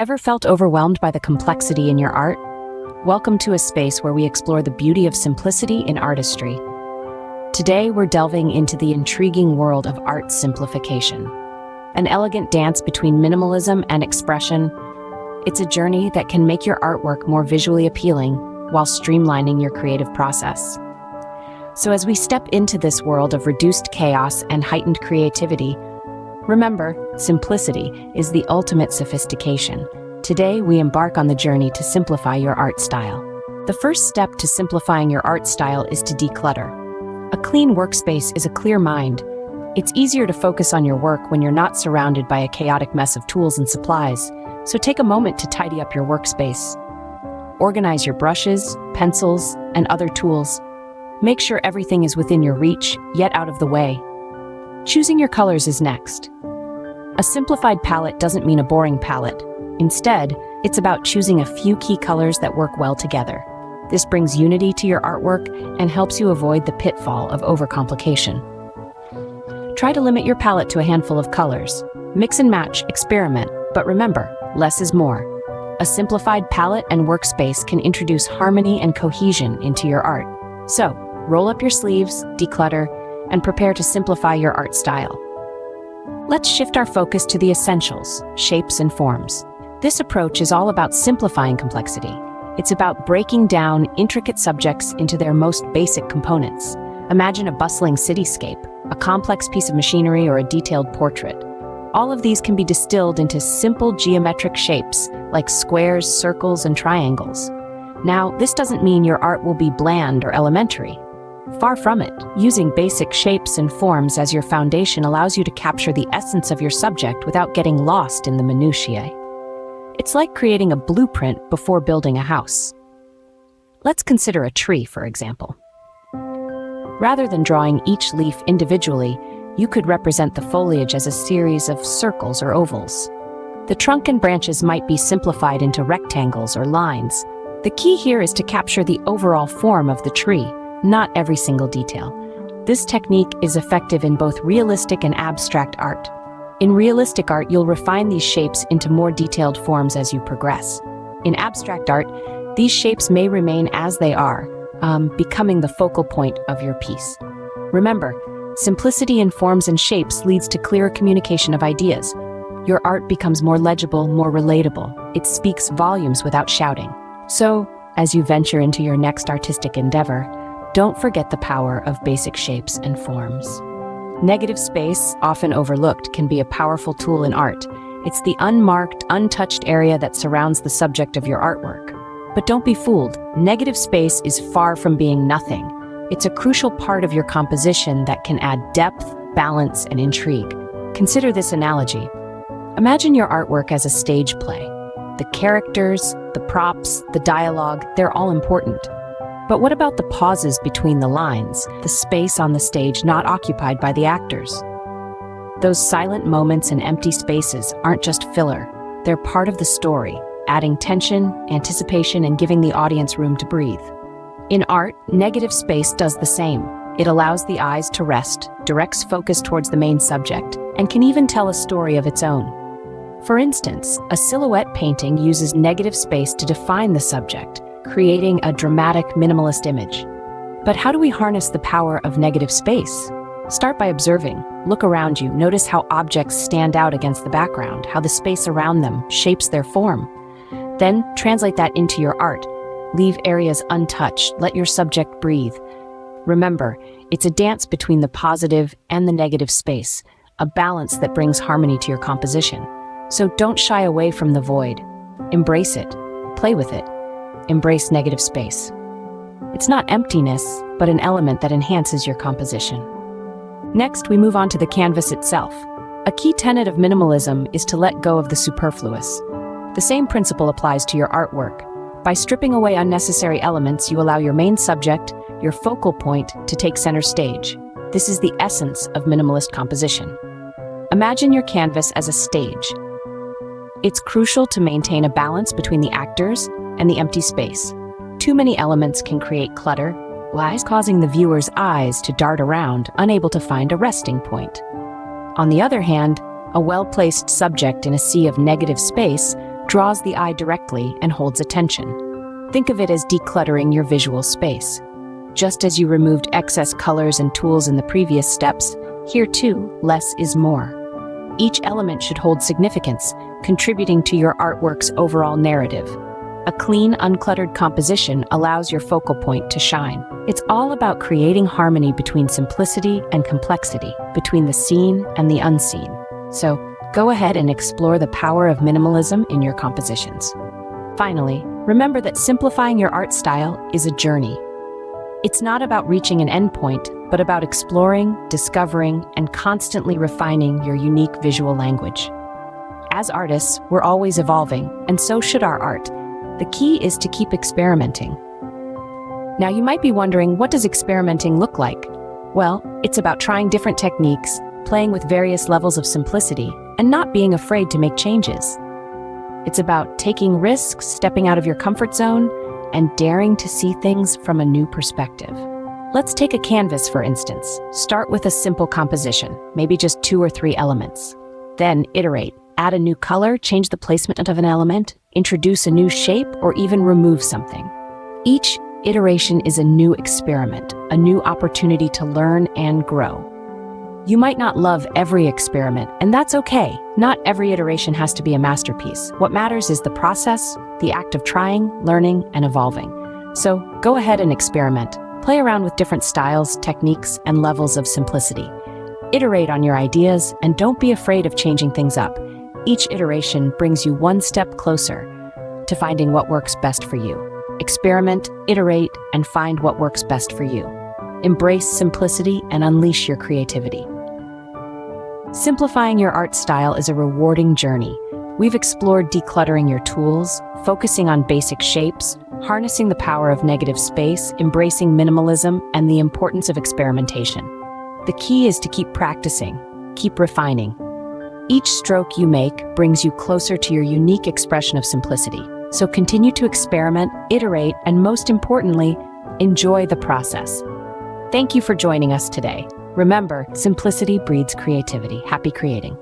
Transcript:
Ever felt overwhelmed by the complexity in your art? Welcome to a space where we explore the beauty of simplicity in artistry. Today, we're delving into the intriguing world of art simplification. An elegant dance between minimalism and expression. It's a journey that can make your artwork more visually appealing while streamlining your creative process. So as we step into this world of reduced chaos and heightened creativity, remember, simplicity is the ultimate sophistication. Today, we embark on the journey to simplify your art style. The first step to simplifying your art style is to declutter. A clean workspace is a clear mind. It's easier to focus on your work when you're not surrounded by a chaotic mess of tools and supplies, so take a moment to tidy up your workspace. Organize your brushes, pencils, and other tools. Make sure everything is within your reach, yet out of the way. Choosing your colors is next. A simplified palette doesn't mean a boring palette. Instead, it's about choosing a few key colors that work well together. This brings unity to your artwork and helps you avoid the pitfall of overcomplication. Try to limit your palette to a handful of colors. Mix and match, experiment, but remember, less is more. A simplified palette and workspace can introduce harmony and cohesion into your art. So, roll up your sleeves, declutter, and prepare to simplify your art style. Let's shift our focus to the essentials, shapes and forms. This approach is all about simplifying complexity. It's about breaking down intricate subjects into their most basic components. Imagine a bustling cityscape, a complex piece of machinery, or a detailed portrait. All of these can be distilled into simple geometric shapes like squares, circles, and triangles. Now, this doesn't mean your art will be bland or elementary. Far from it. Using basic shapes and forms as your foundation allows you to capture the essence of your subject without getting lost in the minutiae. It's like creating a blueprint before building a house. Let's consider a tree, for example. Rather than drawing each leaf individually, you could represent the foliage as a series of circles or ovals. The trunk and branches might be simplified into rectangles or lines. The key here is to capture the overall form of the tree, not every single detail. This technique is effective in both realistic and abstract art. In realistic art, you'll refine these shapes into more detailed forms as you progress. In abstract art, these shapes may remain as they are, becoming the focal point of your piece. Remember, simplicity in forms and shapes leads to clearer communication of ideas. Your art becomes more legible, more relatable. It speaks volumes without shouting. So, as you venture into your next artistic endeavor, don't forget the power of basic shapes and forms. Negative space, often overlooked, can be a powerful tool in art. It's the unmarked, untouched area that surrounds the subject of your artwork. But don't be fooled. Negative space is far from being nothing. It's a crucial part of your composition that can add depth, balance, and intrigue. Consider this analogy. Imagine your artwork as a stage play. The characters, the props, the dialogue, they're all important. But what about the pauses between the lines, the space on the stage not occupied by the actors? Those silent moments and empty spaces aren't just filler. They're part of the story, adding tension, anticipation, and giving the audience room to breathe. In art, negative space does the same. It allows the eyes to rest, directs focus towards the main subject, and can even tell a story of its own. For instance, a silhouette painting uses negative space to define the subject, creating a dramatic, minimalist image. But how do we harness the power of negative space? Start by observing. Look around you. Notice how objects stand out against the background, how the space around them shapes their form. Then, translate that into your art. Leave areas untouched. Let your subject breathe. Remember, it's a dance between the positive and the negative space, a balance that brings harmony to your composition. So don't shy away from the void. Embrace it. Play with it. Embrace negative space. It's not emptiness, but an element that enhances your composition. Next, we move on to the canvas itself. A key tenet of minimalism is to let go of the superfluous. The same principle applies to your artwork. By stripping away unnecessary elements, you allow your main subject, your focal point, to take center stage. This is the essence of minimalist composition. Imagine your canvas as a stage. It's crucial to maintain a balance between the actors and the empty space. Too many elements can create clutter, causing the viewer's eyes to dart around, unable to find a resting point. On the other hand, a well-placed subject in a sea of negative space draws the eye directly and holds attention. Think of it as decluttering your visual space. Just as you removed excess colors and tools in the previous steps, here too, less is more. Each element should hold significance, contributing to your artwork's overall narrative. A clean, uncluttered composition allows your focal point to shine. It's all about creating harmony between simplicity and complexity, between the seen and the unseen. So, go ahead and explore the power of minimalism in your compositions. Finally, remember that simplifying your art style is a journey. It's not about reaching an endpoint, but about exploring, discovering, and constantly refining your unique visual language. As artists, we're always evolving, and so should our art. The key is to keep experimenting. Now, you might be wondering, what does experimenting look like? Well, it's about trying different techniques, playing with various levels of simplicity, and not being afraid to make changes. It's about taking risks, stepping out of your comfort zone, and daring to see things from a new perspective. Let's take a canvas, for instance. Start with a simple composition, maybe just 2 or 3 elements. Then iterate. Add a new color, change the placement of an element, introduce a new shape, or even remove something. Each iteration is a new experiment, a new opportunity to learn and grow. You might not love every experiment, and that's okay. Not every iteration has to be a masterpiece. What matters is the process, the act of trying, learning, and evolving. So go ahead and experiment. Play around with different styles, techniques, and levels of simplicity. Iterate on your ideas, and don't be afraid of changing things up. Each iteration brings you one step closer to finding what works best for you. Experiment, iterate, and find what works best for you. Embrace simplicity and unleash your creativity. Simplifying your art style is a rewarding journey. We've explored decluttering your tools, focusing on basic shapes, harnessing the power of negative space, embracing minimalism, and the importance of experimentation. The key is to keep practicing, keep refining. Each stroke you make brings you closer to your unique expression of simplicity. So continue to experiment, iterate, and most importantly, enjoy the process. Thank you for joining us today. Remember, simplicity breeds creativity. Happy creating.